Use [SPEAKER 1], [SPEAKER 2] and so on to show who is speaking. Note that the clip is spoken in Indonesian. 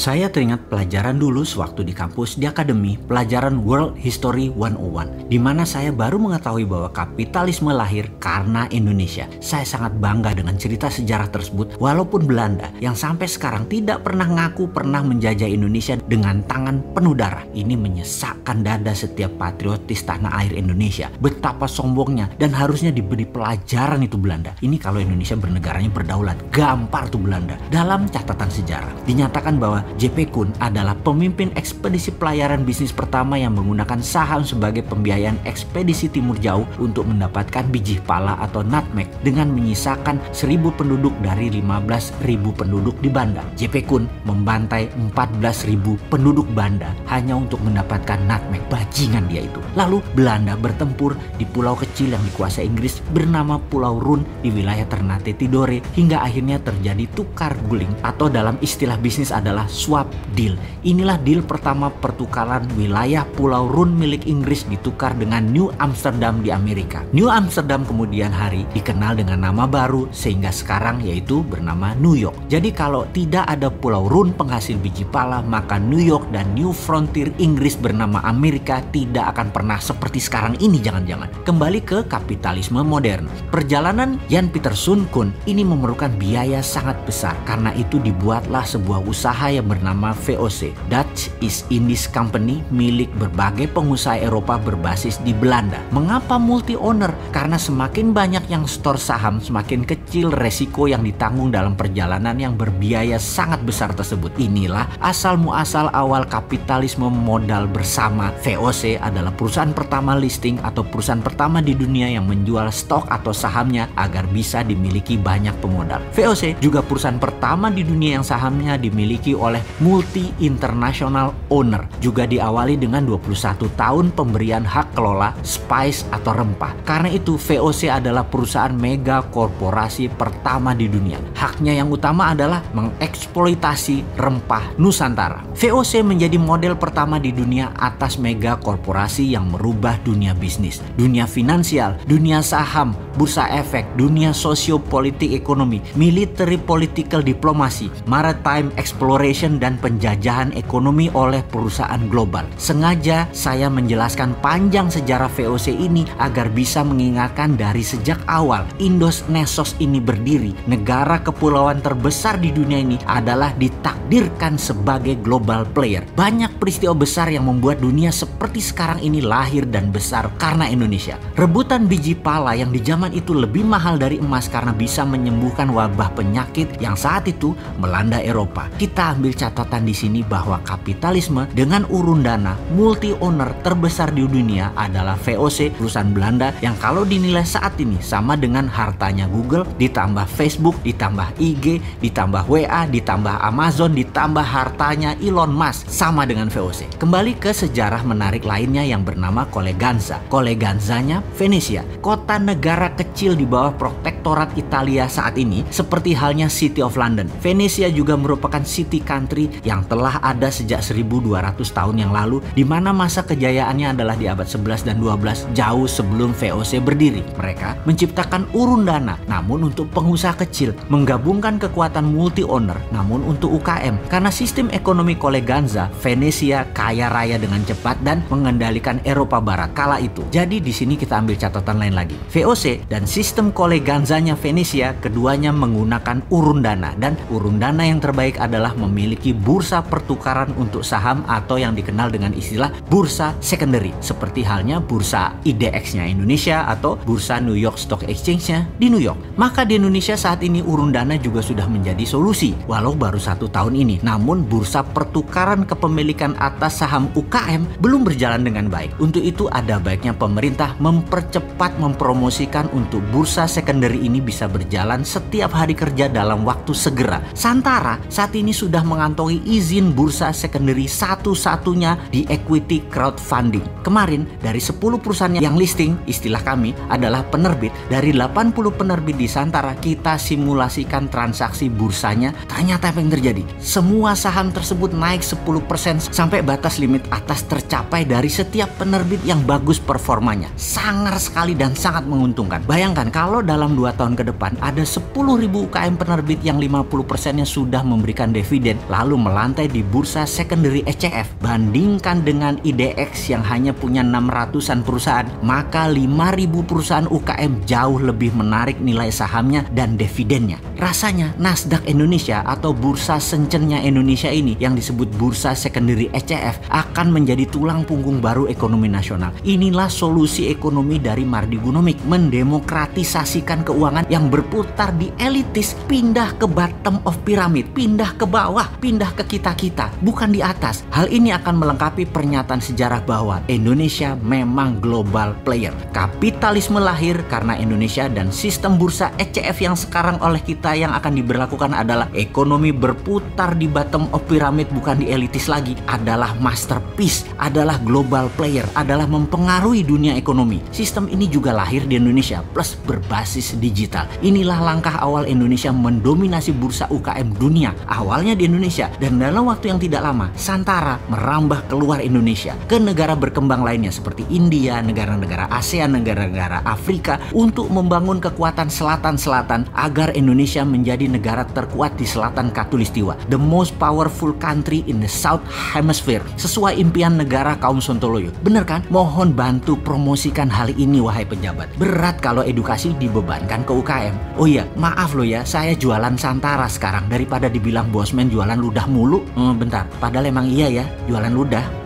[SPEAKER 1] Saya teringat pelajaran dulu sewaktu di kampus di akademi, pelajaran World History 101, di mana saya baru mengetahui bahwa kapitalisme lahir karena Indonesia. Saya sangat bangga dengan cerita sejarah tersebut, walaupun Belanda yang sampai sekarang tidak pernah ngaku pernah menjajah Indonesia dengan tangan penuh darah. Ini menyesakkan dada setiap patriotis tanah air Indonesia. Betapa sombongnya dan harusnya diberi pelajaran itu Belanda. Ini kalau Indonesia bernegaranya berdaulat, gampar tuh Belanda. Dalam catatan sejarah, dinyatakan bahwa J.P. Kuhn adalah pemimpin ekspedisi pelayaran bisnis pertama yang menggunakan saham sebagai pembiayaan ekspedisi timur jauh untuk mendapatkan biji pala atau nutmeg dengan menyisakan 1.000 penduduk dari 15.000 penduduk di Banda. J.P. Kuhn membantai 14.000 penduduk Banda hanya untuk mendapatkan nutmeg. Bajingan dia itu. Lalu Belanda bertempur di pulau kecil yang dikuasai Inggris bernama Pulau Run di wilayah Ternate Tidore hingga akhirnya terjadi tukar guling atau dalam istilah bisnis adalah swap deal. Inilah deal pertama pertukaran wilayah Pulau Run milik Inggris ditukar dengan New Amsterdam di Amerika. New Amsterdam kemudian hari dikenal dengan nama baru sehingga sekarang yaitu bernama New York. Jadi kalau tidak ada Pulau Run penghasil biji pala, maka New York dan New Frontier Inggris bernama Amerika tidak akan pernah seperti sekarang ini jangan-jangan. Kembali ke kapitalisme modern. Perjalanan Jan Pieter Soen Koen ini memerlukan biaya sangat besar. Karena itu dibuatlah sebuah usaha yang bernama VOC, Dutch East Indies Company, milik berbagai pengusaha Eropa berbasis di Belanda. Mengapa multi owner? Karena semakin banyak yang store saham, semakin kecil resiko yang ditanggung dalam perjalanan yang berbiaya sangat besar tersebut. Inilah asal muasal awal kapitalisme modal bersama. VOC adalah perusahaan pertama listing atau perusahaan pertama di dunia yang menjual stok atau sahamnya agar bisa dimiliki banyak pemodal. VOC juga perusahaan pertama di dunia yang sahamnya dimiliki oleh multi international owner. Juga diawali dengan 21 tahun pemberian hak kelola spice atau rempah. Karena itu VOC adalah perusahaan mega korporasi pertama di dunia. Haknya yang utama adalah mengeksploitasi rempah Nusantara. VOC menjadi model pertama di dunia atas mega korporasi yang merubah dunia bisnis, dunia finansial, dunia saham, bursa efek, dunia sosiopolitik ekonomi, military political diplomasi, maritime exploration dan penjajahan ekonomi oleh perusahaan global. Sengaja saya menjelaskan panjang sejarah VOC ini agar bisa mengingatkan dari sejak awal Indonesios ini berdiri. Negara kepulauan terbesar di dunia ini adalah ditakdirkan sebagai global player. Banyak peristiwa besar yang membuat dunia seperti sekarang ini lahir dan besar karena Indonesia. Rebutan biji pala yang di zaman itu lebih mahal dari emas karena bisa menyembuhkan wabah penyakit yang saat itu melanda Eropa. Kita ambil catatan di sini bahwa kapitalisme dengan urun dana multi owner terbesar di dunia adalah VOC, perusahaan Belanda yang kalau dinilai saat ini sama dengan hartanya Google ditambah Facebook, ditambah IG, ditambah WA, ditambah Amazon, ditambah hartanya Elon Musk, sama dengan VOC. Kembali ke sejarah menarik lainnya yang bernama Coleganza. Coleganzanya Venesia, kota negara kecil di bawah protektorat Italia saat ini seperti halnya City of London. Venesia juga merupakan city country yang telah ada sejak 1200 tahun yang lalu, di mana masa kejayaannya adalah di abad 11 dan 12 jauh sebelum VOC berdiri. Mereka menciptakan urun dana namun untuk pengusaha kecil, menggabungkan kekuatan multi owner namun untuk UKM. Karena sistem ekonomi Coleganza, Venesia kaya raya dengan cepat dan mengendalikan Eropa Barat kala itu. Jadi di sini kita ambil catatan lain lagi. VOC dan sistem Coleganzanya Venesia keduanya menggunakan urun dana, dan urun dana yang terbaik adalah memiliki bursa pertukaran untuk saham atau yang dikenal dengan istilah bursa secondary, seperti halnya bursa IDX-nya Indonesia atau bursa New York Stock Exchange-nya di New York. Maka di Indonesia saat ini urun dana juga sudah menjadi solusi walau baru 1 tahun ini. Namun bursa pertukaran kepemilikan atas saham UKM belum berjalan dengan baik. Untuk itu ada baiknya pemerintah mempercepat mempromosikan untuk bursa secondary ini bisa berjalan setiap hari kerja dalam waktu segera. Santara saat ini sudah mengantongi izin bursa secondary satu-satunya di equity crowdfunding. Kemarin dari 10 perusahaan yang listing, istilah kami adalah penerbit, dari 80 penerbit di Santara kita simulasikan transaksi bursanya. Ternyata apa yang terjadi? Semua saham tersebut naik 10% sampai batas limit atas tercapai dari setiap penerbit yang bagus performanya. Sangar sekali dan sangat menguntungkan. Bayangkan kalau dalam 2 tahun ke depan ada 10.000 UKM penerbit yang 50%-nya sudah memberikan dividen lalu melantai di bursa secondary ECF. Bandingkan dengan IDX yang hanya punya 600-an perusahaan, maka 5.000 perusahaan UKM jauh lebih menarik nilai sahamnya dan dividennya. Rasanya Nasdaq Indonesia atau bursa sencennya Indonesia ini yang disebut bursa secondary ECF akan menjadi tulang punggung baru ekonomi nasional. Inilah solusi ekonomi dari Mardi Gunomik, mendemokratisasikan keuangan yang berputar di elitis, pindah ke bottom of pyramid, pindah ke bawah, pindah ke kita-kita, bukan di atas. Hal ini akan melengkapi pernyataan sejarah bahwa Indonesia memang global player. Kapitalisme lahir karena Indonesia dan sistem bursa ECF yang sekarang oleh kita yang akan diberlakukan adalah ekonomi berputar di bottom of pyramid, bukan di elitis lagi, adalah masterpiece, adalah global player, adalah mempengaruhi dunia ekonomi. Sistem ini juga lahir di Indonesia plus berbasis digital. Inilah langkah awal Indonesia mendominasi bursa UKM dunia. Awalnya di Indonesia, dan dalam waktu yang tidak lama Santara merambah keluar Indonesia ke negara berkembang lainnya seperti India, negara-negara ASEAN, negara-negara Afrika, untuk membangun kekuatan selatan-selatan agar Indonesia menjadi negara terkuat di selatan Katulistiwa, the most powerful country in the South Hemisphere, sesuai impian negara kaum Sontoloyo. Bener kan? Mohon bantu promosikan hal ini wahai pejabat. Berat kalau edukasi dibebankan ke UKM. Oh iya, maaf loh ya, saya jualan Santara sekarang daripada dibilang bosman jualan ludah mulu. Bentar, padahal emang iya ya, jualan ludah.